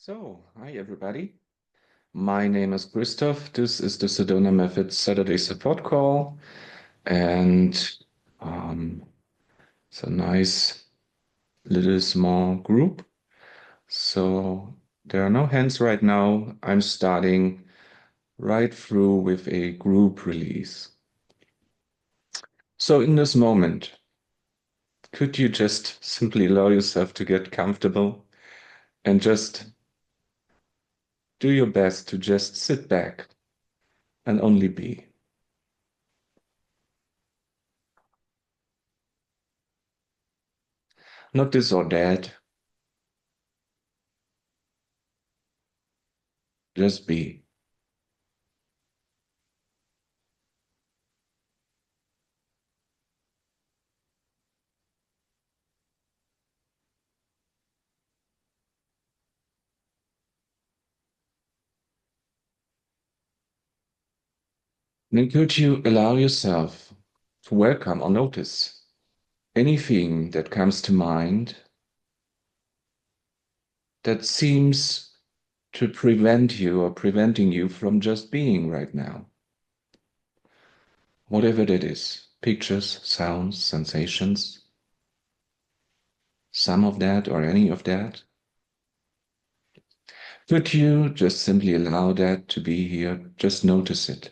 Hi everybody. My name is Christoph. This is the Sedona-Methode Saturday support call, and um, it's a nice little small group. So there are no hands right now. I'm starting right through with a group release. So in this moment, could you just simply allow yourself to get comfortable and just do your best to just sit back and only be? Not this or that, just be. Then could you allow yourself to welcome or notice anything that comes to mind that seems to prevent you or preventing you from just being right now? Whatever that is, pictures, sounds, sensations, some of that or any of that. Could you just simply allow that to be here? Just notice it.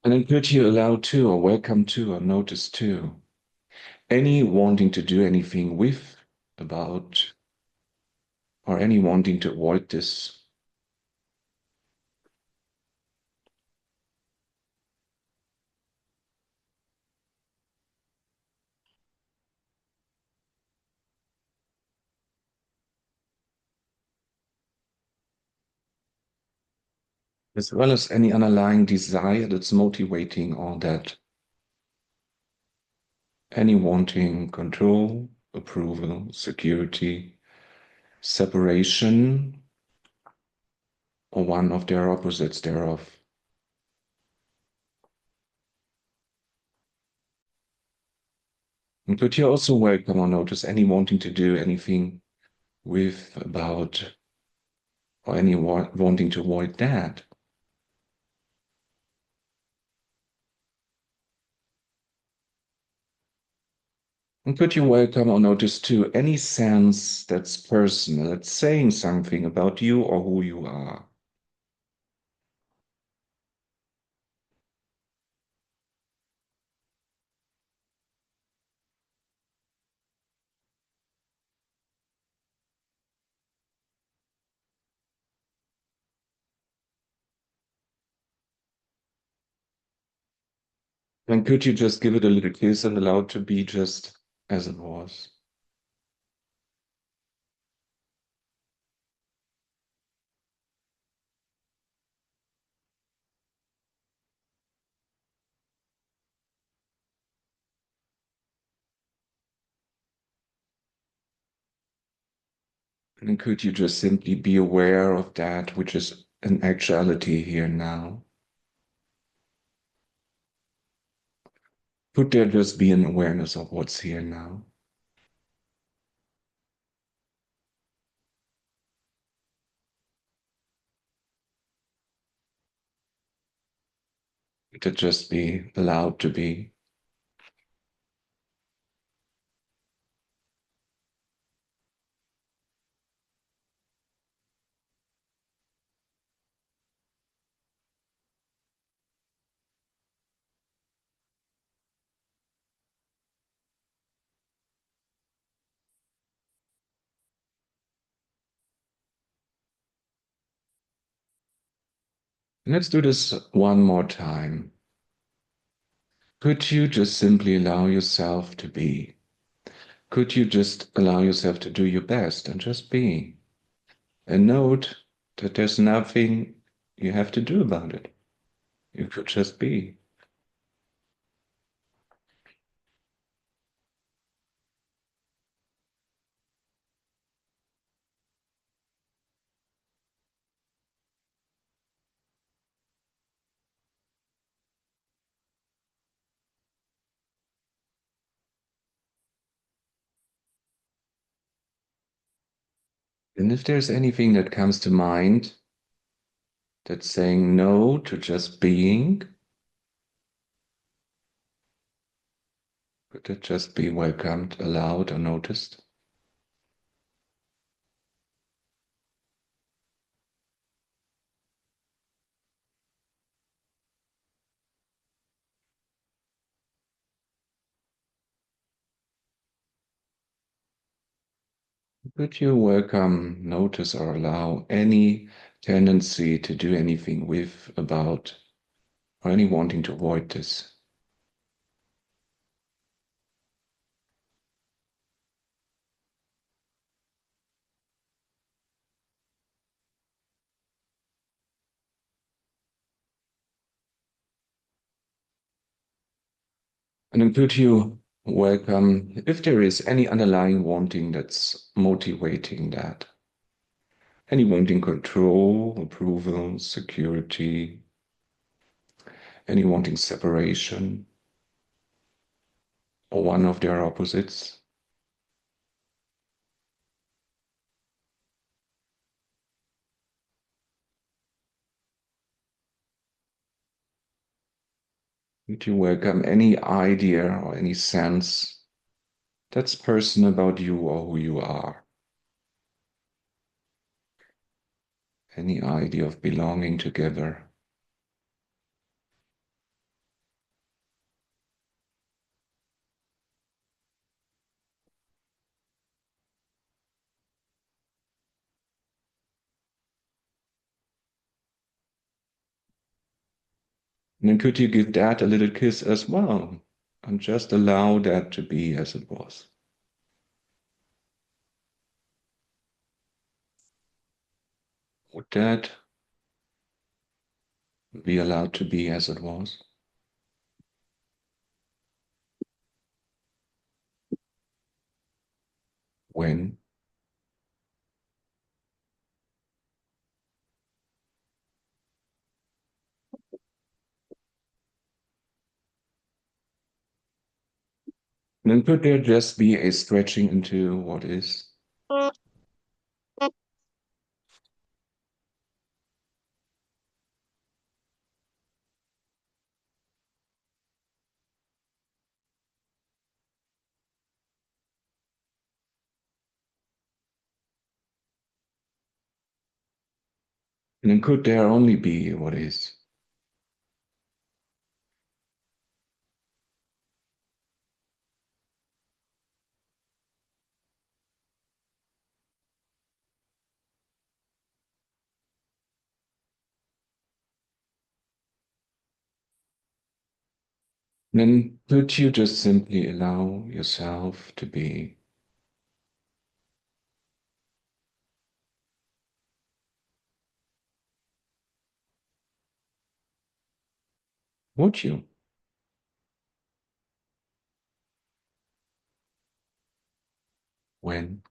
And then could you allow to or welcome to or notice to any wanting to do anything with, about, or any wanting to avoid this, as well as any underlying desire that's motivating all that, any wanting control, approval, security, separation, or one of their opposites thereof. And could you also welcome or notice any wanting to do anything with, about, or any wanting to avoid that? And could you welcome or notice too any sense that's personal, that's saying something about you or who you are? And could you just give it a little kiss and allow it to be just as it was? And could you just simply be aware of that which is an actuality here now? Could there just be an awareness of what's here now? Could it just be allowed to be? Let's do this one more time. Could you just simply allow yourself to be? Could you just allow yourself to do your best and just be? And note that there's nothing you have to do about it. You could just be. And if there's anything that comes to mind that's saying no to just being, could it just be welcomed, allowed, or noticed? Could you welcome, notice, or allow any tendency to do anything with, about, or any wanting to avoid this? And then could you welcome if there is any underlying wanting that's motivating that? Any wanting control, approval, security, any wanting separation, or one of their opposites? Would you welcome any idea or any sense that's personal about you or who you are? Any idea of belonging together? And then could you give that a little kiss as well? And just allow that to be as it was. Would that be allowed to be as it was? When? And then could there just be a stretching into what is? And then could there only be what is? And then could you just simply allow yourself to be? Would you? When?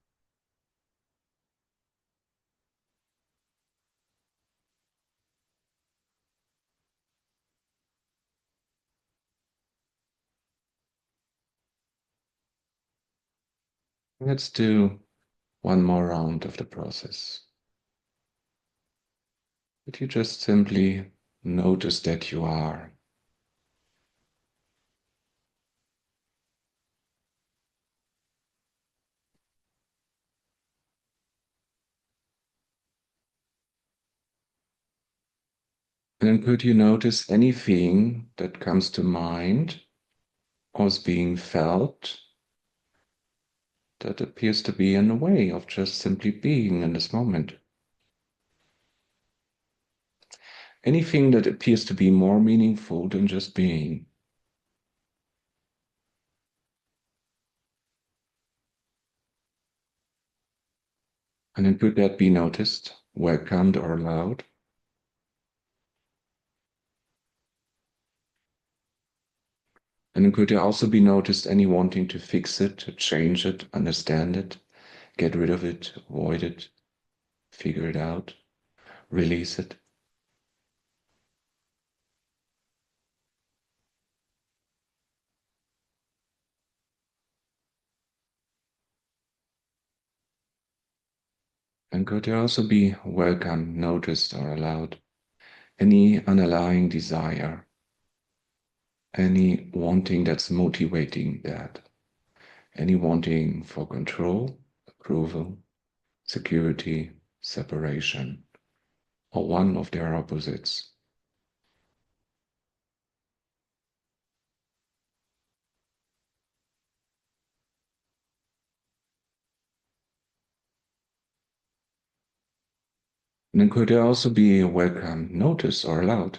Let's do one more round of the process. Could you just simply notice that you are? And then could you notice anything that comes to mind or is being felt that appears to be in the way of just simply being in this moment? Anything that appears to be more meaningful than just being. And then could that be noticed, welcomed, or allowed? And then could there also be noticed any wanting to fix it, to change it, understand it, get rid of it, avoid it, figure it out, release it? And could there also be welcome, noticed, or allowed? Any underlying desire, any wanting that's motivating that, any wanting for control, approval, security, separation, or one of their opposites. And then could there also be welcome, noticed, or allowed?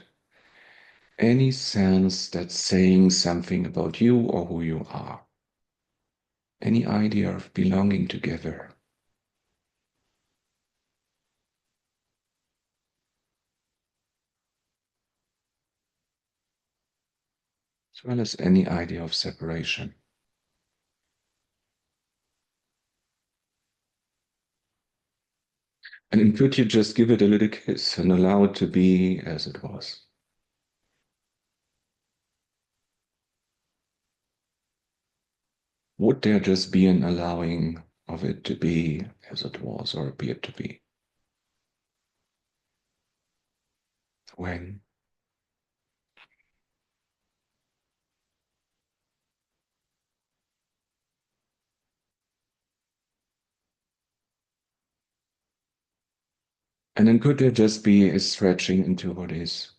Any sense that's saying something about you or who you are. Any idea of belonging together. As well as any idea of separation. And could you just give it a little kiss and allow it to be as it was? Would there just be an allowing of it to be as it was or appeared to be? When? And then could there just be a stretching into what is?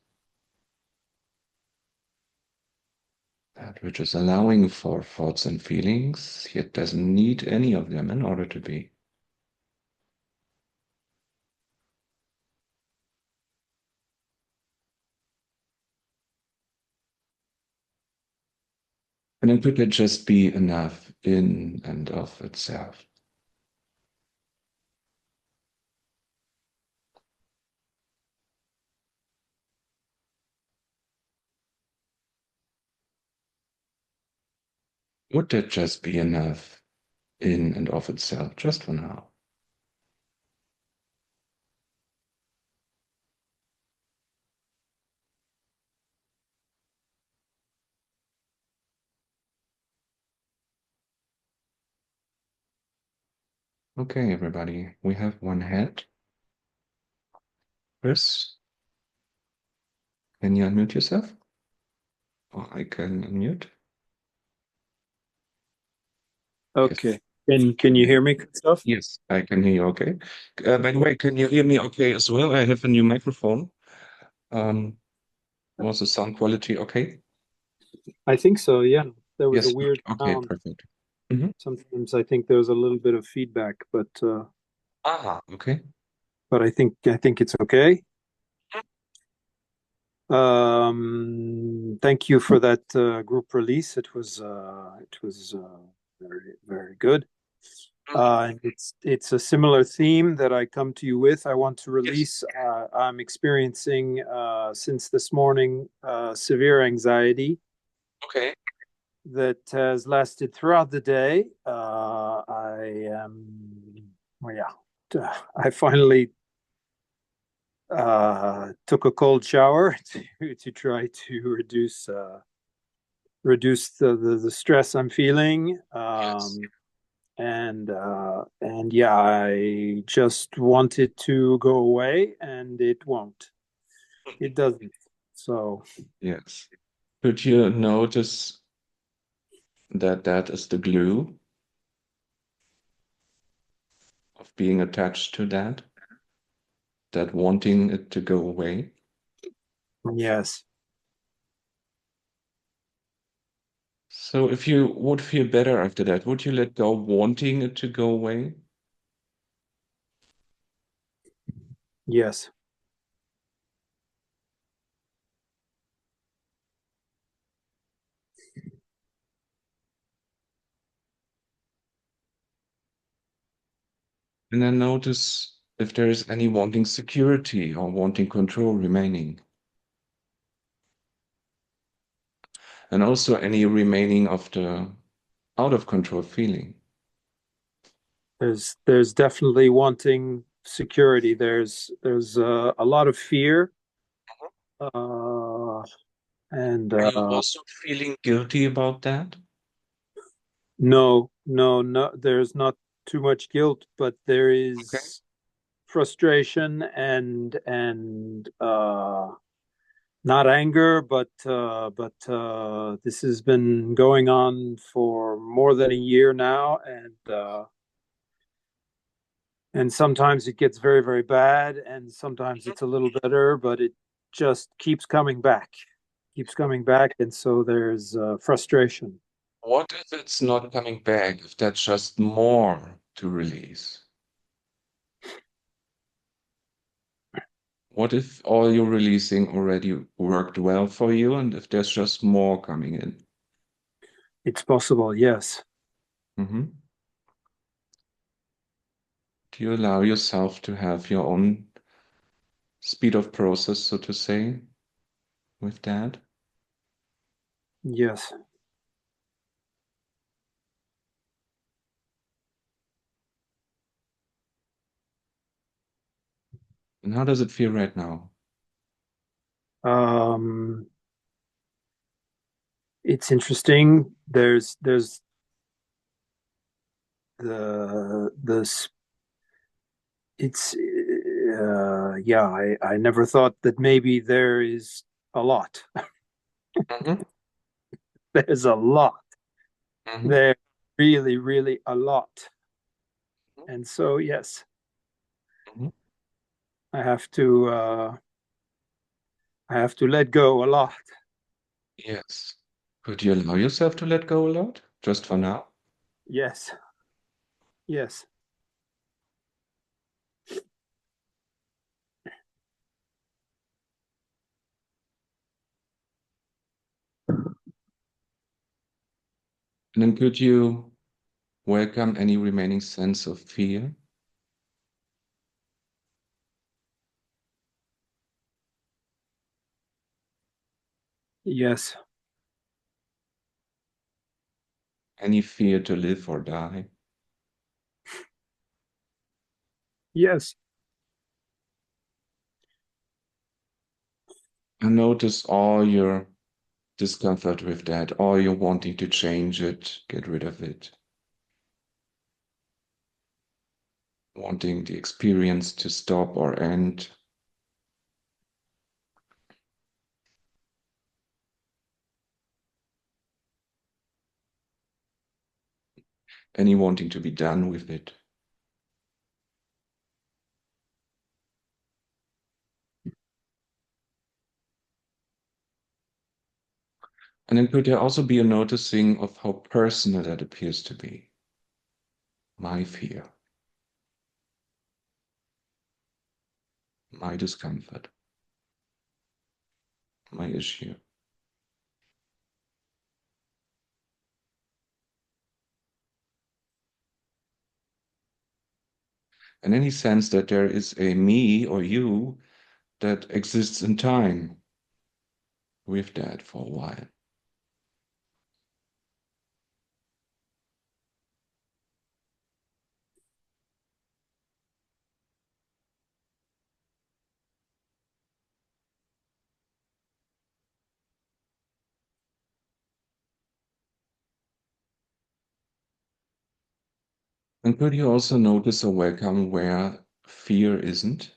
That which is allowing for thoughts and feelings, yet doesn't need any of them in order to be. And then could it just be enough in and of itself? Would that just be enough in and of itself, just for now? Okay, everybody, we have one head. Chris, can you unmute yourself? Or I can unmute. Yes. Okay. Can you hear me, Christoph? Yes, I can hear you okay. By the way, can you hear me okay as well? I have a new microphone. Um, was the sound quality okay? I think so, yeah. There was a Yes, good. weird Okay, sound. perfect. Mhm. Sometimes I think there's a little bit of feedback, Ah, okay. but I think it's okay. Thank you for that group release. It was very very good. And it's a similar theme that I come to you with. I want to Yes. release. I'm experiencing since this morning severe anxiety Okay. that has lasted throughout the day. I well, yeah, I finally took a cold shower to try to reduce the stress I'm feeling. Yes. And yeah, I just want it to go away, and it won't. It doesn't. So Yes. Could you notice that that is the glue of being attached to that, that wanting it to go away? yes, So if you would feel better after that, would you let go wanting it to go away? yes, And then notice if there is any wanting security or wanting control remaining. And also any remaining of the out of control feeling. there's definitely wanting security. There's a lot of fear, uh, and Are you also feeling guilty about that? no, no, no. There's not too much guilt, but there Okay. is. frustration and not anger, but this has been going on for more than a year now, and sometimes it gets very, very bad, and sometimes it's a little better, but it just keeps coming back, and so there's frustration. What if it's not coming back, if that's just more to release? What if all you're releasing already worked well for you, and if there's just more coming in? It's possible, yes. Hmm. Do you allow yourself to have your own speed of process, so to say, with that? Yes. And how does it feel right now? Um, it's interesting. There's the it's yeah, I never thought that maybe there is a lot. Hmm. There's a lot. Hmm. There really, really a lot. And so yes, Hmm. I have to uh I have to let go a lot. Yes. Could you allow yourself to let go a lot, just for now? Yes. Yes. And then could you welcome any remaining sense of fear? Yes. Any fear to live or die? Yes. And notice all your discomfort with that, all your wanting to change it, get rid of it, wanting the experience to stop or end, any wanting to be done with it. And then could there also be a noticing of how personal that appears to be? My fear, my discomfort, my issue. And any sense that there is a me or you that exists in time with that for a while. And could you also notice or welcome where fear isn't,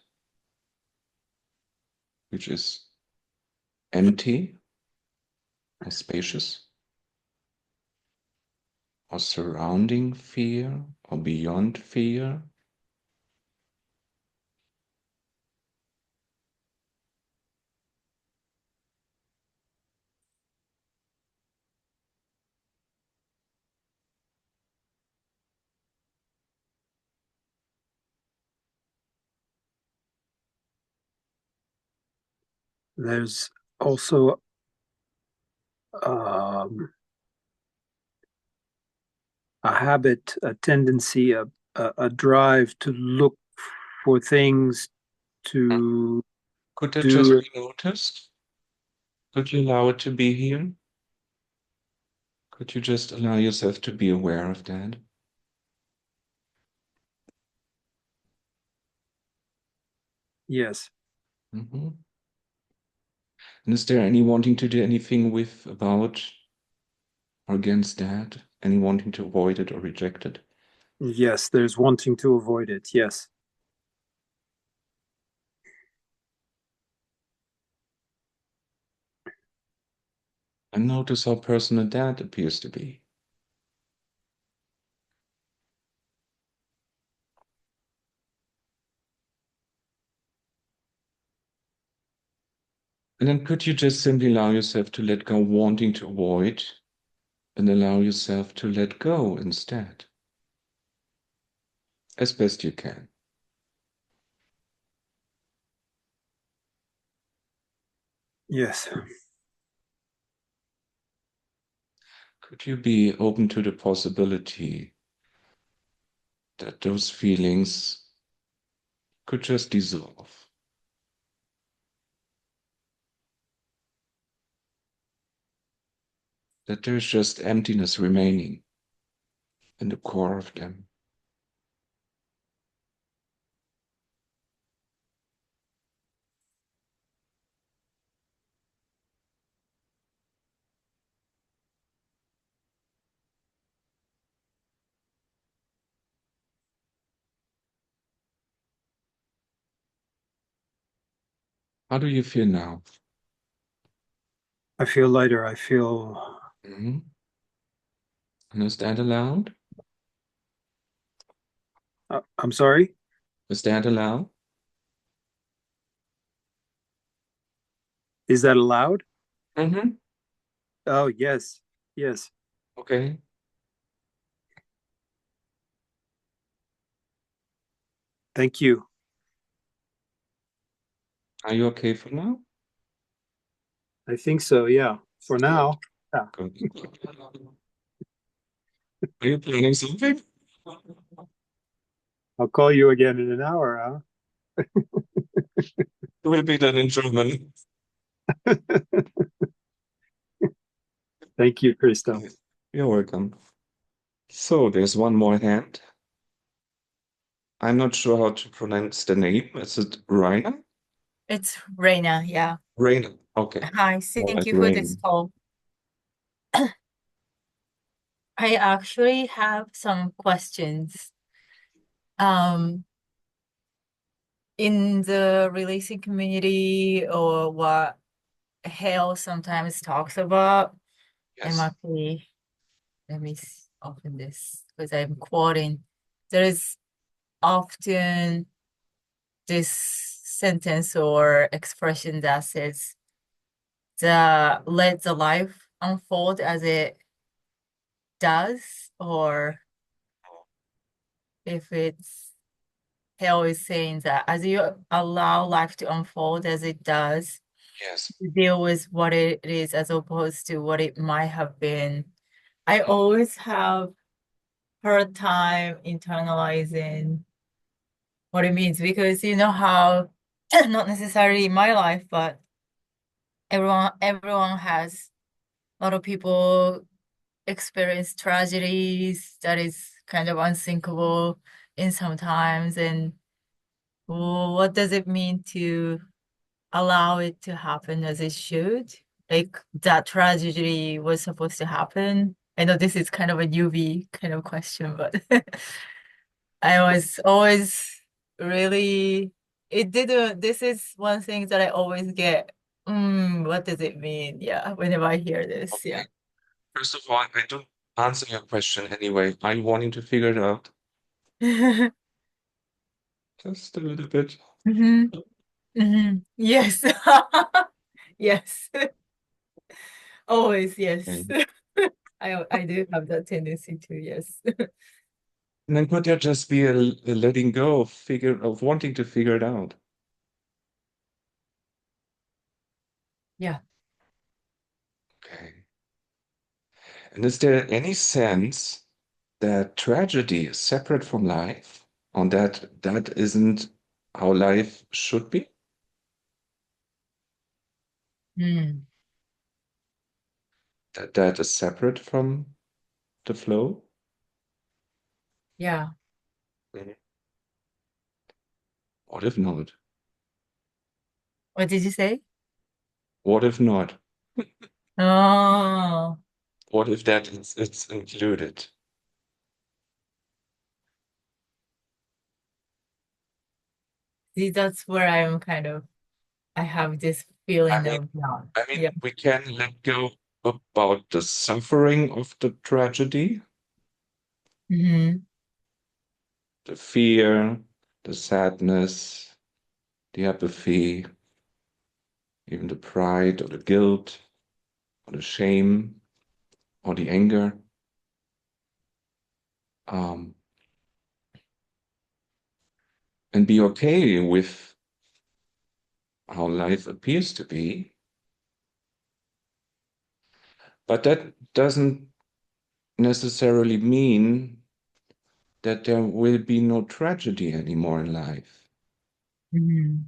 which is empty or spacious, or surrounding fear, or beyond fear? There's also um a habit, a tendency, a drive to look for things to Could that just do. be noticed? Could you allow it to be here? Could you just allow yourself to be aware of that? Yes. Mhm. And is there any wanting to do anything with, about, or against that? Any wanting to avoid it or reject it? Yes, there's wanting to avoid it. Yes. And notice how personal that appears to be. And then could you just simply allow yourself to let go wanting to avoid and allow yourself to let go instead, as best you can. Yes. Could you be open to the possibility that those feelings could just dissolve? That there's just emptiness remaining in the core of them. How do you feel now? I feel lighter. I feel. Mm-hmm. And is that allowed? I'm sorry. Is that allowed? Is that allowed? Mm-hmm. Oh, yes. Yes. Okay. Thank you. Are you okay for now? I think so. Yeah. For Good. now. Yeah. Good. Are you planning something? I'll call you again in an hour, It will be done in German. huh? Thank you, Christoph. You're welcome. So there's one more hand. I'm not sure how to pronounce the name. Is it Raina? It's Reina, yeah. Raina. Okay. Hi, All thank right, you for this Rain. call. I actually have some questions. Um, in the releasing community or what Hale sometimes talks about, I'm Yes. actually, let me open this because I'm quoting. There is often this sentence or expression that says, let the life unfold as it does, or if it's Hale is saying that as you allow life to unfold as it does, Yes. to deal with what it is as opposed to what it might have been. I always have hard time internalizing what it means because you know how not necessarily in my life, but everyone has a lot of people experience tragedies that is kind of unthinkable in sometimes. And what does it mean to allow it to happen as it should? Like that tragedy was supposed to happen. I know this is kind of a newbie kind of question, but I was always really, it didn't, this is one thing that I always get. What does it mean? Yeah, whenever I hear this, yeah. Okay. First of all, I don't answer your question anyway. I'm wanting to figure it out just a little bit. hmm Yes. Yes. Always, yes. Okay. I do have that tendency to, yes. And then could there just be a letting go of wanting to figure it out? Yeah. Okay. And is there any sense that tragedy is separate from life, on that isn't how life should be? Mm, That is separate from the flow? yeah. Mhm. What if not? What did you say? What if not? Oh, What if that is it's included? see, that's where I'm kind of, I have this I feeling mean, of not. I mean, Yeah. we can let go about the suffering of the tragedy, Mm-hmm. the fear, the sadness, the apathy, even the pride or the guilt or the shame or the anger. Um, and be okay with how life appears to be. But that doesn't necessarily mean that there will be no tragedy anymore in life. Mm-hmm.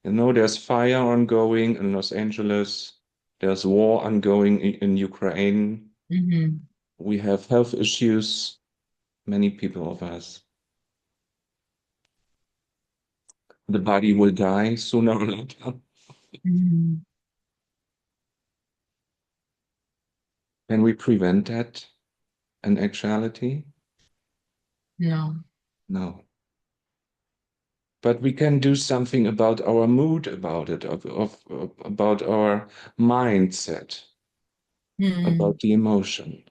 You know, there's fire ongoing in Los Angeles, there's war ongoing in Ukraine, Mm-hmm. we have health issues, many people of us. The body will die sooner or later. Mm-hmm. Can we prevent that in actuality? No. No. But we can do something about our mood about it, about our mindset, Mm-hmm. about the emotion.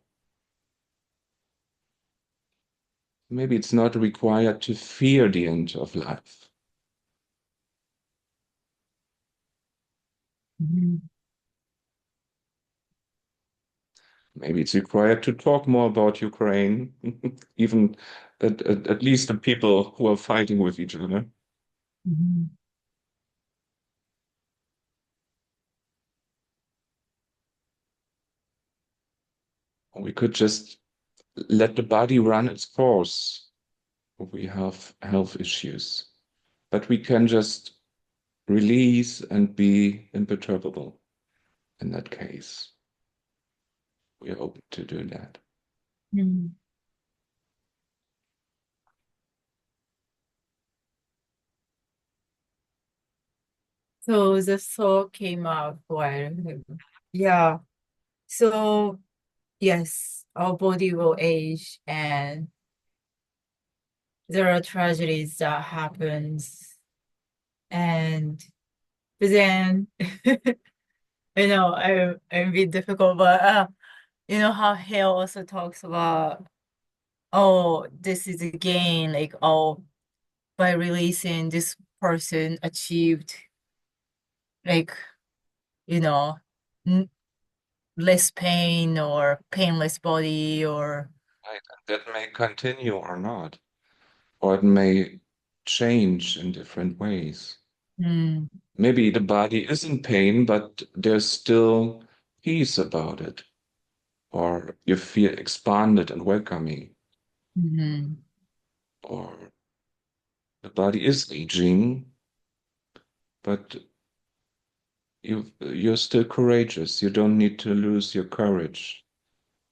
Maybe it's not required to fear the end of life. Mm-hmm. Maybe it's required to talk more about Ukraine, even at least the people who are fighting with each other. Mm-hmm. We could just let the body run its course. We have health issues, but we can just release and be imperturbable in that case. We are open to do that. Mm-hmm. So the thought came up while, yeah. So yes, our body will age and there are tragedies that happens and but then I'm a bit difficult, but how Hale also talks about, oh, this is a gain, like, oh, by releasing this person achieved, like, you know, n less pain or painless body or Right. And that may continue or not, or it may change in different ways. mm, Maybe the body is in pain, but there's still peace about it, or you feel expanded and welcoming, mm-hmm, or the body is aging, but you're still courageous. You don't need to lose your courage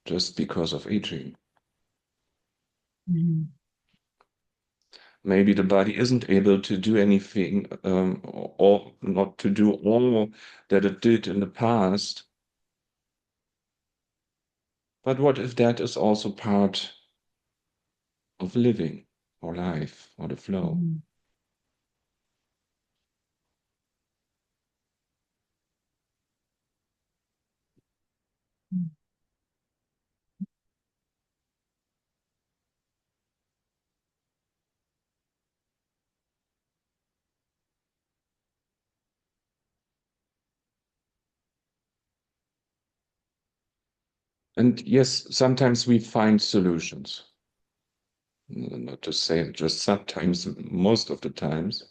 just because of aging. mm-hmm, Maybe the body isn't able to do anything, or not to do all that it did in the past. But what if that is also part of living or life or the flow? mm-hmm. And yes, sometimes we find solutions. Not to say just sometimes, most of the times,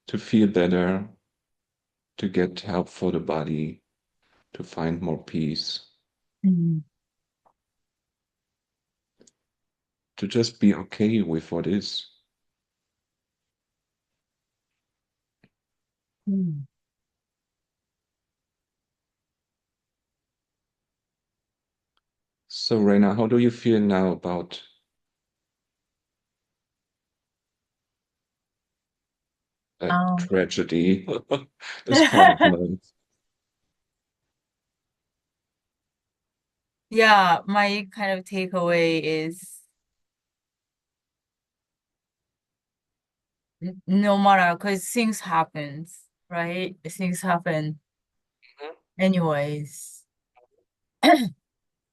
to feel better, to get help for the body, to find more peace, Mm-hmm. to just be okay with what is. Mm-hmm. So, Reina, how do you feel now about Um, tragedy as part of life? yeah, my kind of takeaway is no matter, because things happens, right? Things happen anyways.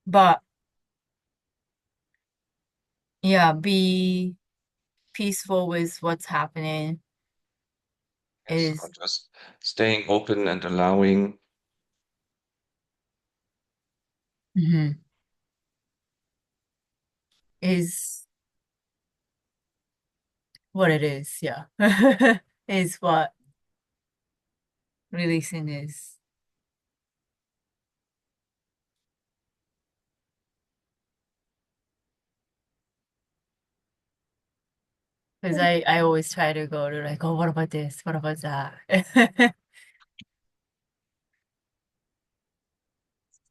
But yeah, be peaceful with what's happening Yes, is or just staying open and allowing. mhm, is what it is. Yeah. Is what releasing is. Because I always try to go to like, oh, what about this? What about that?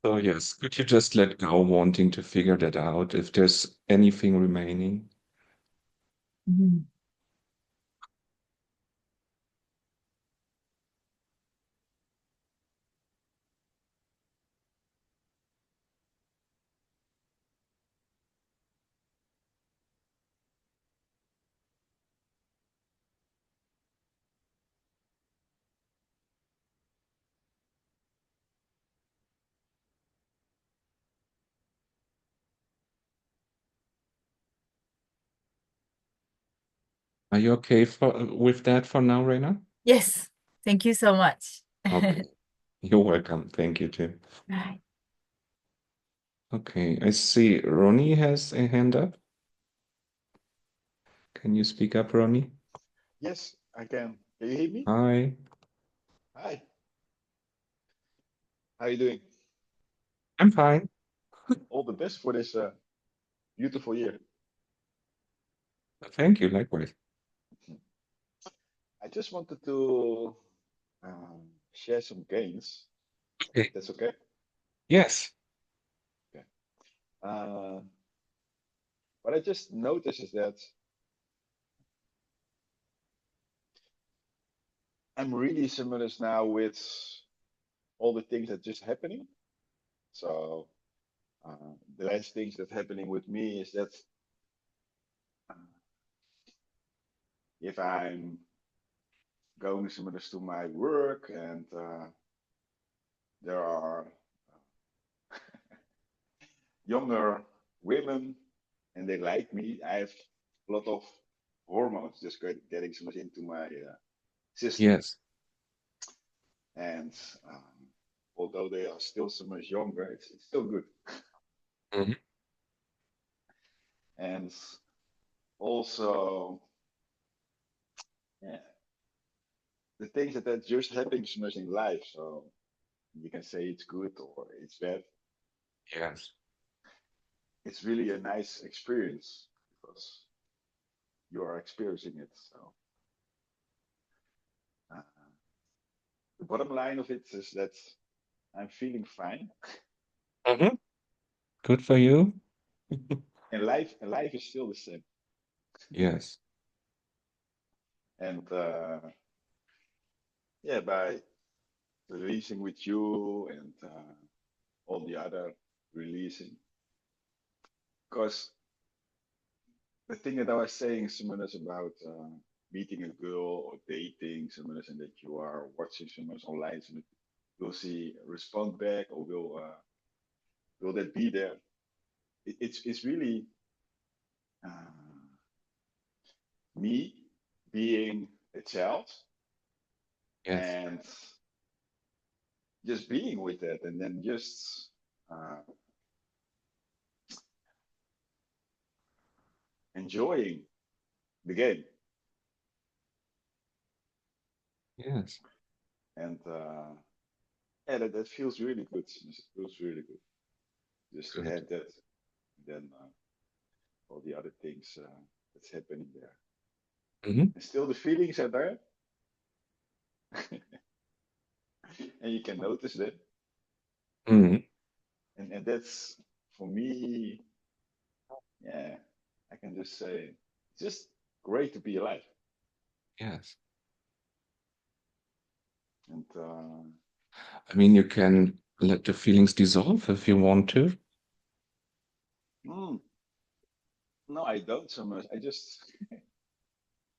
So yes, could you just let go wanting to figure that out if there's anything remaining? Mhm. Are you okay with that for now, Reina? Yes. Thank you so much. Okay, you're welcome. Thank you too. Right. Okay, I see Ronnie has a hand up. Can you speak up, Ronnie? Yes, I can. Can you hear me? Hi. Hi. How are you doing? I'm fine. All the best for this beautiful year. Thank you, likewise. I just wanted to share some gains. Okay. That's okay? Yes. Okay. Uh, what I just noticed is that I'm really similar now with all the things that just happening. So the last things that happening with me is that uh, if I'm going similar to my work and there are younger women and they like me, I have a lot of hormones just getting so much into my system. Yes. And although they are still so much younger, it's still good. Mhm. And also, yeah, the things that are just happening so much in life. So you can say it's good or it's bad. Yes. It's really a nice experience because you are experiencing it. So uh, the bottom line of it is that I'm feeling fine, Hmm. Good for you. and life is still the same. Yes. And yeah, by releasing with you and all the other releasing, because the thing that I was saying, someone is about meeting a girl or dating someone, and that you are watching someone online, so will see respond back or will that be there? It's really uh, me being a child Yes. and just being with that, and then just uh, enjoying the game. Yes. And yeah, that feels really good. It feels really good just to Good. have that. Then all the other things that's happening there, Hmm. and still the feelings are there, and you can notice that. Hmm. And that's for me. Yeah, I can just say it's just great to be alive. Yes. And I mean, you can let the feelings dissolve if you want to. mm, no, I don't so much. I just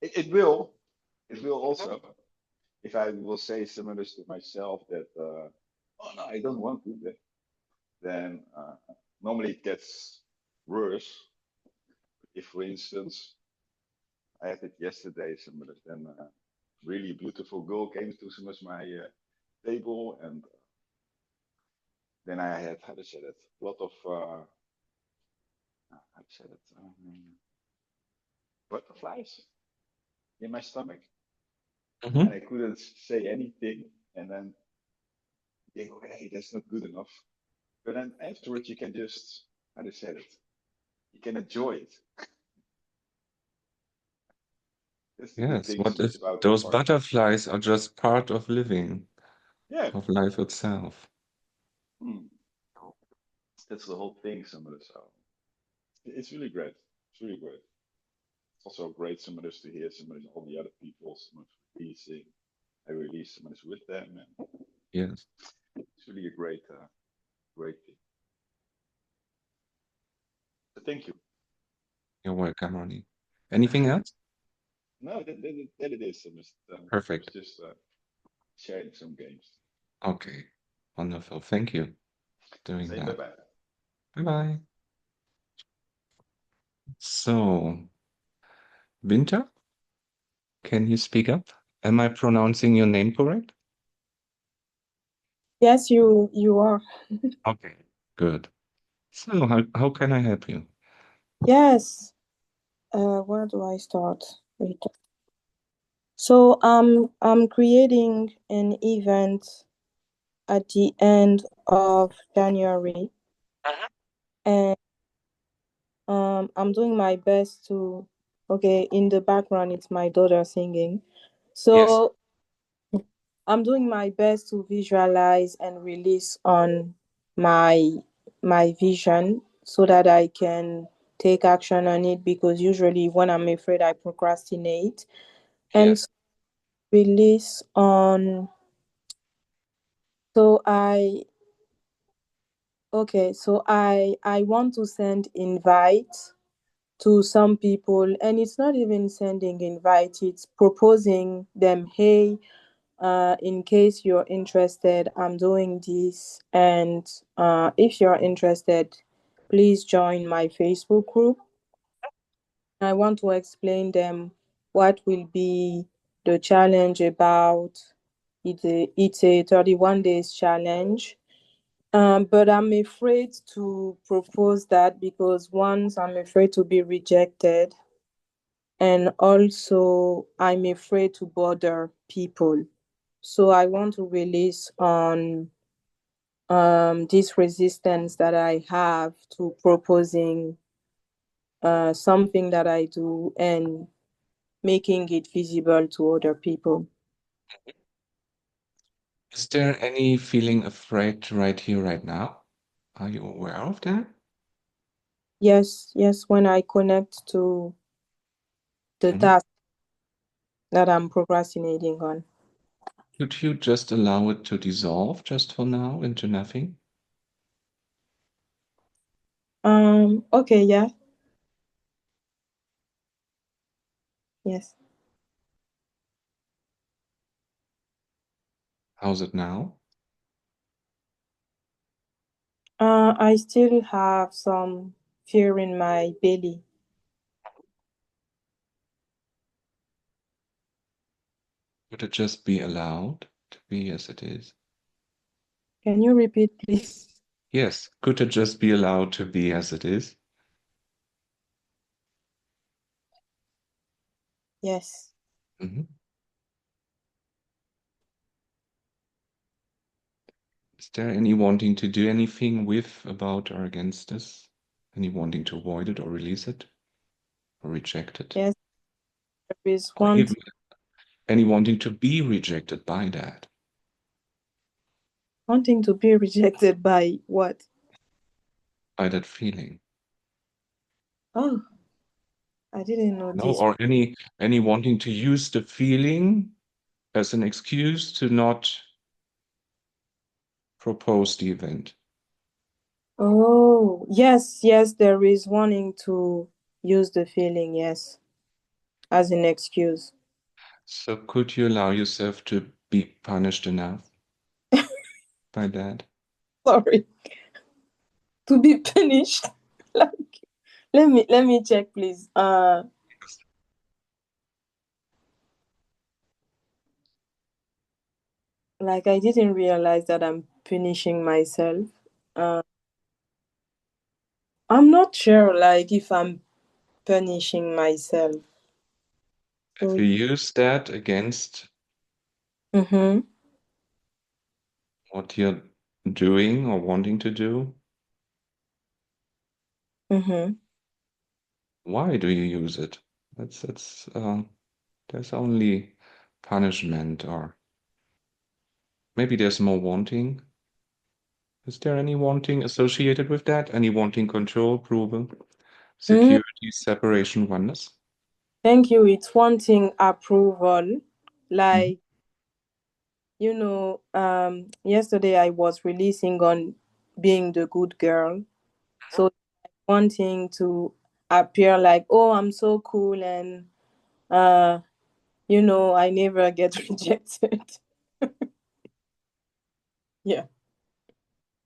it will. It will also. If I will say similar to myself that, oh no, I don't want to do that. then normally it gets worse. If, for instance, I had it yesterday, then really beautiful girl came to my table, and then I had, how to say that, a lot of, how to say that, butterflies in my stomach, and I couldn't say anything, and then you think, okay, that's not good enough. But then afterwards, you can just, how to say it, you can enjoy it. That's the good Yes, thing what if about those art. butterflies are just part of living, Yeah, of life itself? that's the whole thing, somebody. So it's really great. It's really great. It's also great, somebody, to hear somebody, all the other people, somebody's releasing. I release somebody's with them, and Yes, it's really a great, great thing. So thank you. you're welcome, Ronnie. Anything else? No, that it is. Perfect. I was just sharing some games. Okay, wonderful. Thank you for doing Say that. bye-bye. Bye-bye. So, Winter, can you speak up? Am I pronouncing your name correct? Yes, you are. Okay, good. So, how can I help you? Yes. Where do I start? Wait. So I'm creating an event at the end of January, and I'm doing my best to. Okay, in the background, it's my daughter singing. Yes. So I'm doing my best to visualize and release on my vision so that I can take action on it, because usually when I'm afraid I procrastinate. And Yes. so release on so I want to send invite to some people, and it's not even sending invite, it's proposing them, hey, in case you're interested, I'm doing this, and if you're interested, please join my Facebook group. I want to explain them what will be the challenge about. It's a 31 days challenge. But I'm afraid to propose that because once I'm afraid to be rejected, and also I'm afraid to bother people. So I want to release on this resistance that I have to proposing something that I do and making it visible to other people. Is there any feeling afraid right here, right now? Are you aware of that? Yes, when I connect to the task that I'm procrastinating on. Could you just allow it to dissolve just for now into nothing? Okay, yeah. Yes. How's it now? I still have some fear in my belly. Could it just be allowed to be as it is? Can you repeat, please? Yes, could it just be allowed to be as it is? Yes. Mhm. Is there any wanting to do anything with, about, or against this? Any wanting to avoid it or release it or reject it? Yes. There is Or one even any wanting to be rejected by that? wanting to be rejected by what? By that feeling? Oh, I didn't know No, this. or any wanting to use the feeling as an excuse to not propose the event. Oh, yes, there is wanting to use the feeling, yes, as an excuse. So could you allow yourself to be punished enough by that? Sorry. To be punished? Like, let me check, please. Like, I didn't realize that I'm punishing myself. I'm not sure, like, if I'm punishing myself. Have you used that against Mm-hmm. what you're doing or wanting to do? Mm-hmm. Why do you use it? There's only punishment, or maybe there's more wanting. Is there any wanting associated with that? Any wanting control, approval, security, separation, oneness? Thank you. It's wanting approval. Like, yesterday I was releasing on being the good girl. So wanting to appear like, oh, I'm so cool, and I never get rejected. Yeah.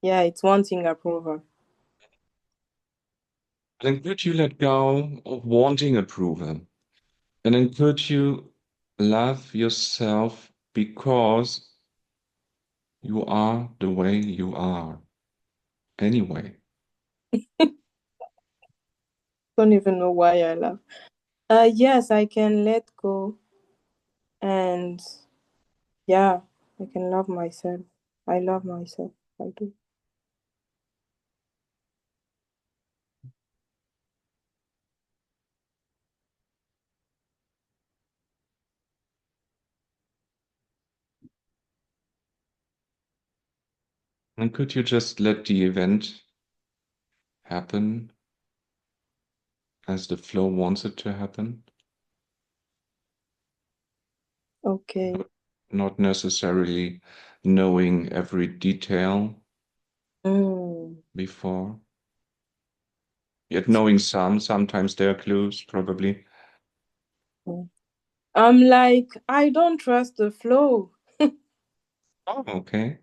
Yeah, it's wanting approval. Then could you let go of wanting approval? And then could you love yourself because you are the way you are anyway? Don't even know why I laugh. Yes, I can let go, and yeah, I can love myself. I love myself. I do. And could you just let the event happen as the flow wants it to happen? Okay. Not necessarily knowing every detail before. Yet knowing sometimes there are clues, probably. I'm like, I don't trust the flow. Oh, okay.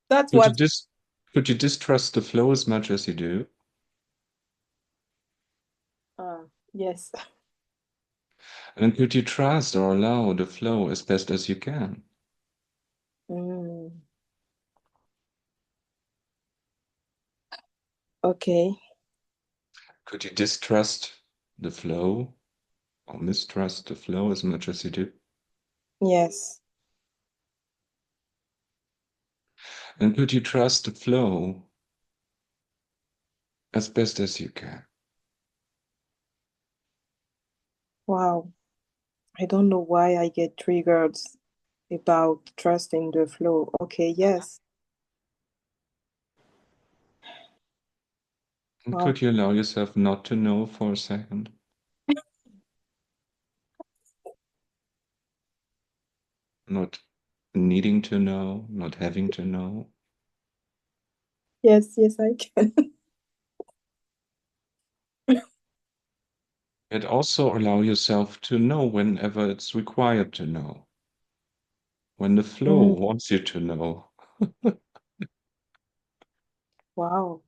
That's Could you what. could you distrust the flow as much as you do? Yes. And then could you trust or allow the flow as best as you can? Okay. Could you distrust the flow or mistrust the flow as much as you do? Yes. And could you trust the flow as best as you can? Wow. I don't know why I get triggered about trusting the flow. Okay, yes. And Wow. could you allow yourself not to know for a second? Not needing to know, not having to know. Yes, I can. Yet also allow yourself to know whenever it's required to know. When the flow wants you to know. Wow.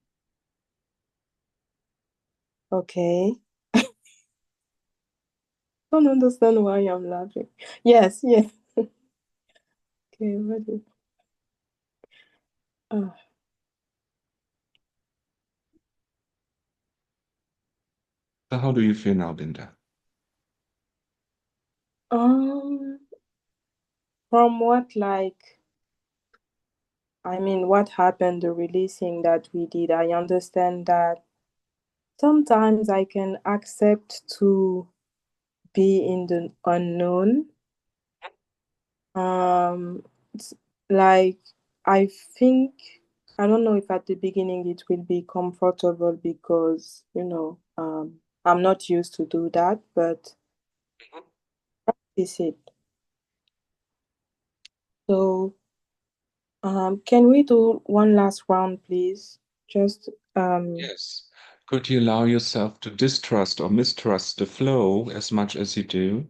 Okay. Don't understand why I'm laughing. Yes. Okay, ready. So how do you feel now, Linda? From what, like, I mean, what happened, the releasing that we did, I understand that sometimes I can accept to be in the unknown. It's like, I think, I don't know if at the beginning it will be comfortable because, I'm not used to do that, but this it. So, can we do one last round, please? Just, Yes. Could you allow yourself to distrust or mistrust the flow as much as you do?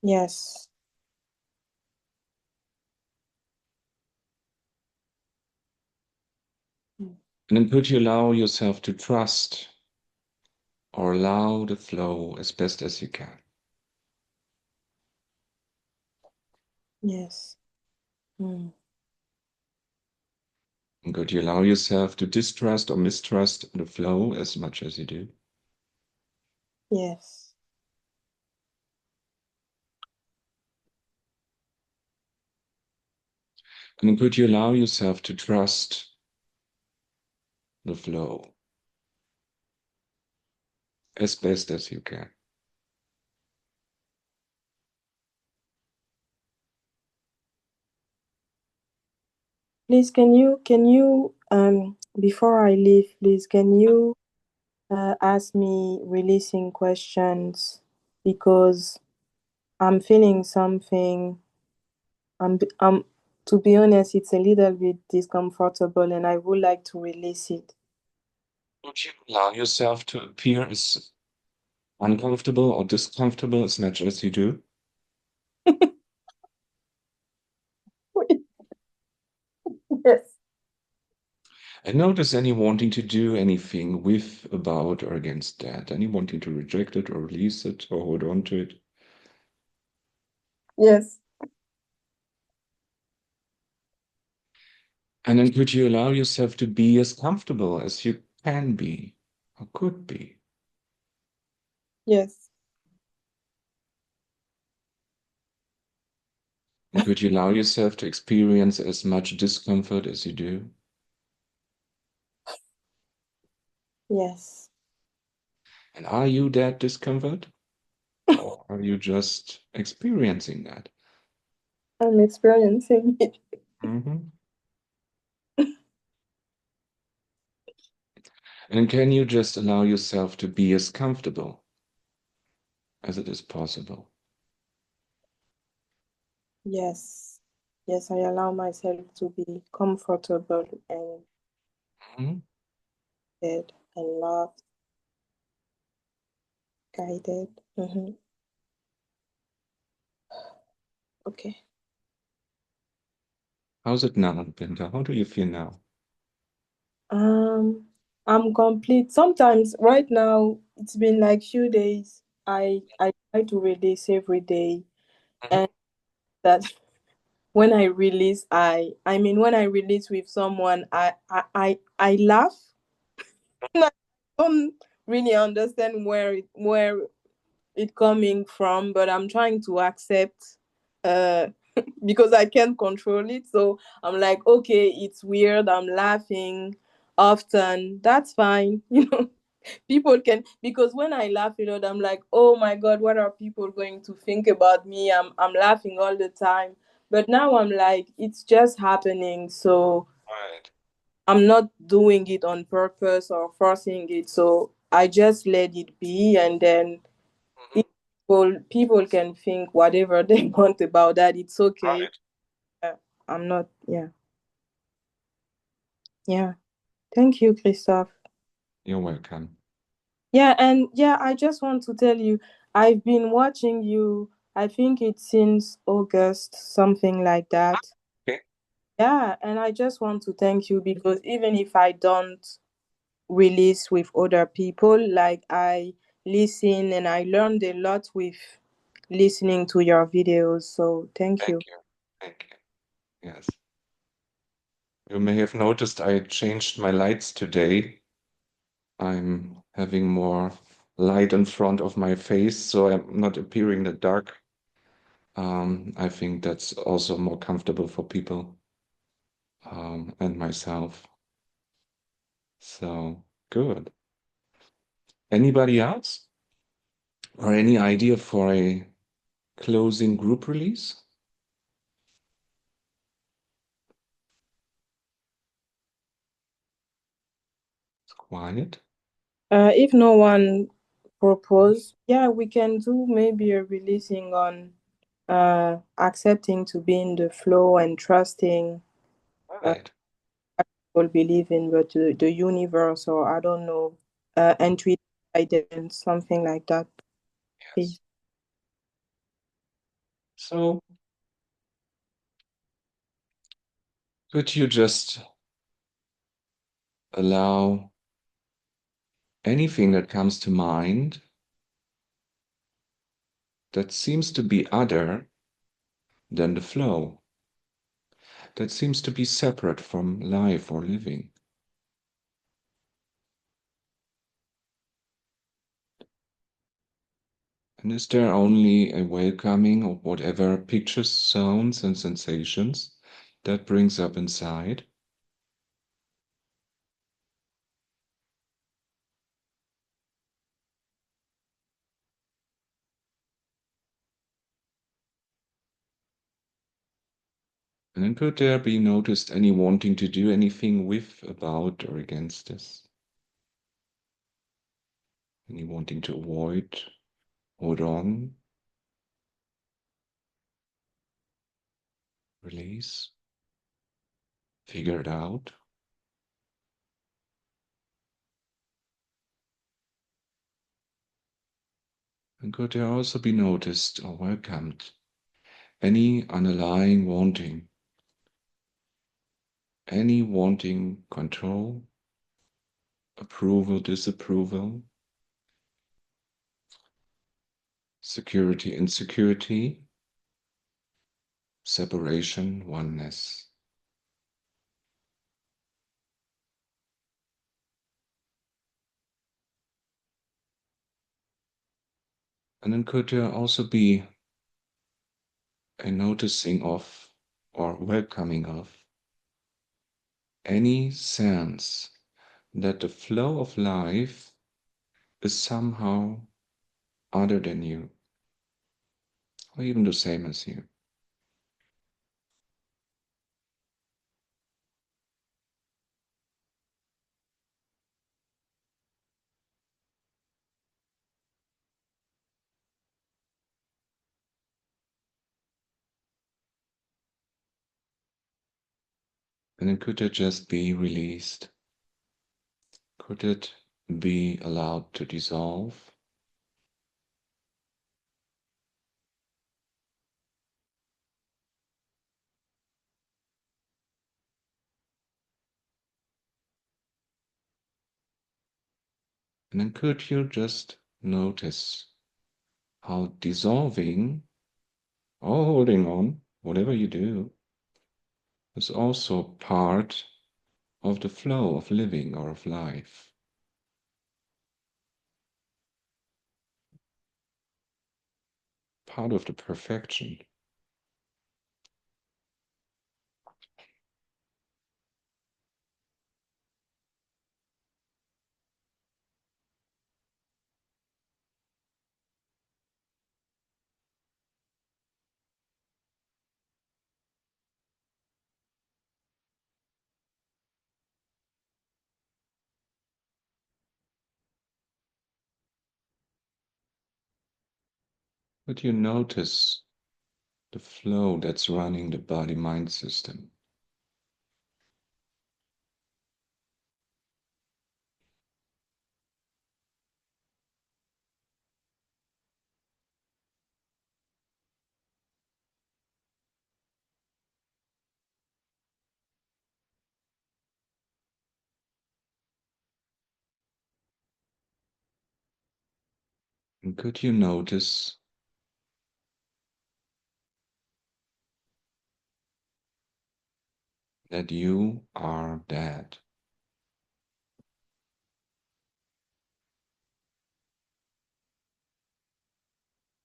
yes. And then could you allow yourself to trust or allow the flow as best as you can? Yes. Mm. And could you allow yourself to distrust or mistrust the flow as much as you do? Yes. And then could you allow yourself to trust the flow as best as you can? Please, can you before I leave, please, can you ask me releasing questions because I'm feeling something. I'm to be honest, it's a little bit discomfortable and I would like to release it. Would you allow yourself to appear as uncomfortable or discomfortable as much as you do? Yes. And notice any wanting to do anything with, about, or against that. Any wanting to reject it or release it or hold on to it. Yes. And then could you allow yourself to be as comfortable as you can be or could be? Yes. And could you allow yourself to experience as much discomfort as you do? Yes. And are you that discomfort? Or are you just experiencing that? I'm experiencing it. Mhm. And can you just allow yourself to be as comfortable as it is possible? Yes. Yes, I allow myself to be comfortable and Mhm. fed and loved, guided. Okay. How's it now, Binta? How do you feel now? Um, I'm complete. Sometimes right now it's been like few days. I try to release every day, Mhm. and that when I release, I mean when I release with someone, I laugh. I don't really understand where it coming from, but I'm trying to accept uh because I can't control it. So I'm like, okay, it's weird. I'm laughing often. That's fine. People can, because when I laugh a lot, I'm like, oh my God, what are people going to think about me? I'm laughing all the time. But now I'm like, it's just happening. So Right. I'm not doing it on purpose or forcing it. So I just let it be, and then Mhm. people can think whatever they want about that. It's okay. Right. I'm not. Yeah. Yeah. Thank you, Christoph. You're welcome. Yeah, and yeah, I just want to tell you, I've been watching you. I think it's since August, something like that. Okay. Yeah, and I just want to thank you because even if I don't release with other people, like I listen and I learned a lot with listening to your videos. So thank Thank you. you. Thank you. Yes. You may have noticed I changed my lights today. I'm having more light in front of my face, so I'm not appearing in the dark. I think that's also more comfortable for people and myself. So good. Anybody else? Or any idea for a closing group release? It's quiet. If no one propose, yeah, we can do maybe a releasing on accepting to be in the flow and trusting All uh, right. people believe in, but the universe, or I don't know, intuitive guidance, something like that. Yes. Please. So could you just allow anything that comes to mind that seems to be other than the flow, that seems to be separate from life or living. And is there only a welcoming of whatever pictures, sounds, and sensations that brings up inside? And then could there be noticed any wanting to do anything with, about, or against this? Any wanting to avoid, hold on, release, figure it out? And could there also be noticed or welcomed any underlying wanting, any wanting control, approval, disapproval, security, insecurity, separation, oneness? And then could there also be a noticing of or welcoming of any sense that the flow of life is somehow other than you, or even the same as you? And then could it just be released? Could it be allowed to dissolve? And then could you just notice how dissolving or holding on, whatever you do, is also part of the flow of living or of life? Part of the perfection. But you notice the flow that's running the body-mind system. And could you notice that you are that?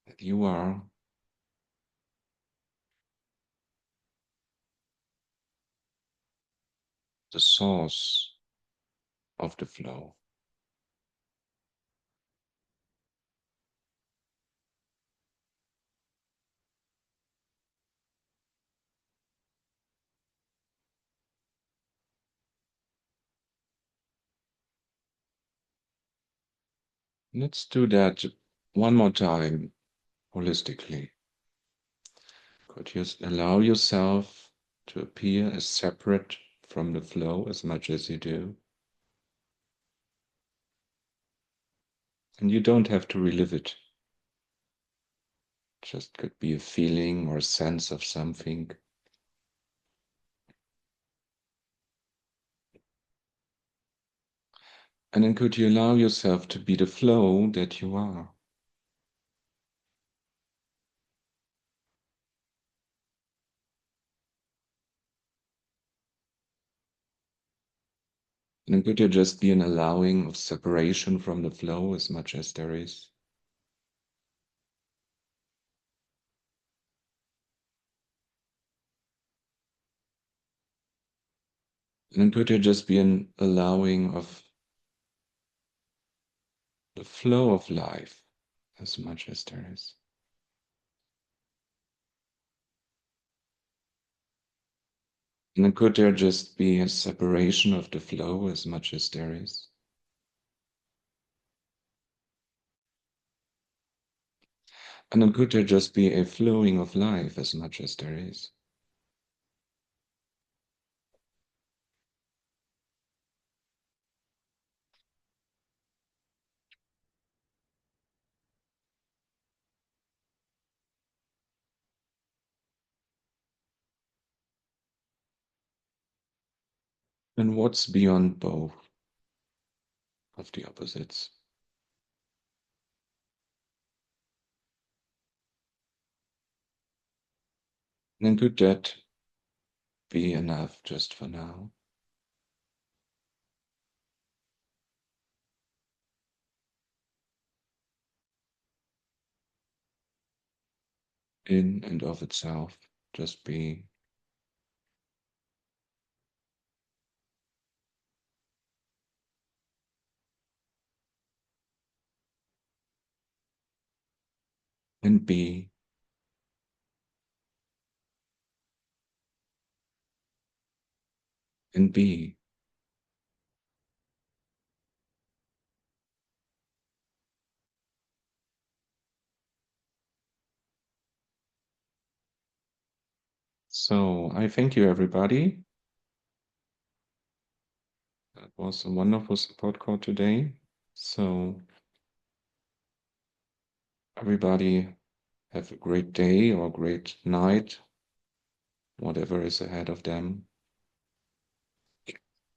That you are the source of the flow. Let's do that one more time, holistically. Could you allow yourself to appear as separate from the flow as much as you do? And you don't have to relive it. Just could be a feeling or a sense of something. And then could you allow yourself to be the flow that you are? And then could there just be an allowing of separation from the flow as much as there is? And then could there just be an allowing of the flow of life as much as there is? And then could there just be a separation of the flow as much as there is? And then could there just be a flowing of life as much as there is? And what's beyond both of the opposites? And then could that be enough just for now? In and of itself, just be. And be. And be. So I thank you, everybody. That was a wonderful support call today. So everybody have a great day or great night, whatever is ahead of them.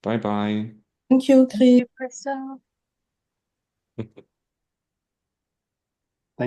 Bye-bye. Thank you, Chris. Christoph.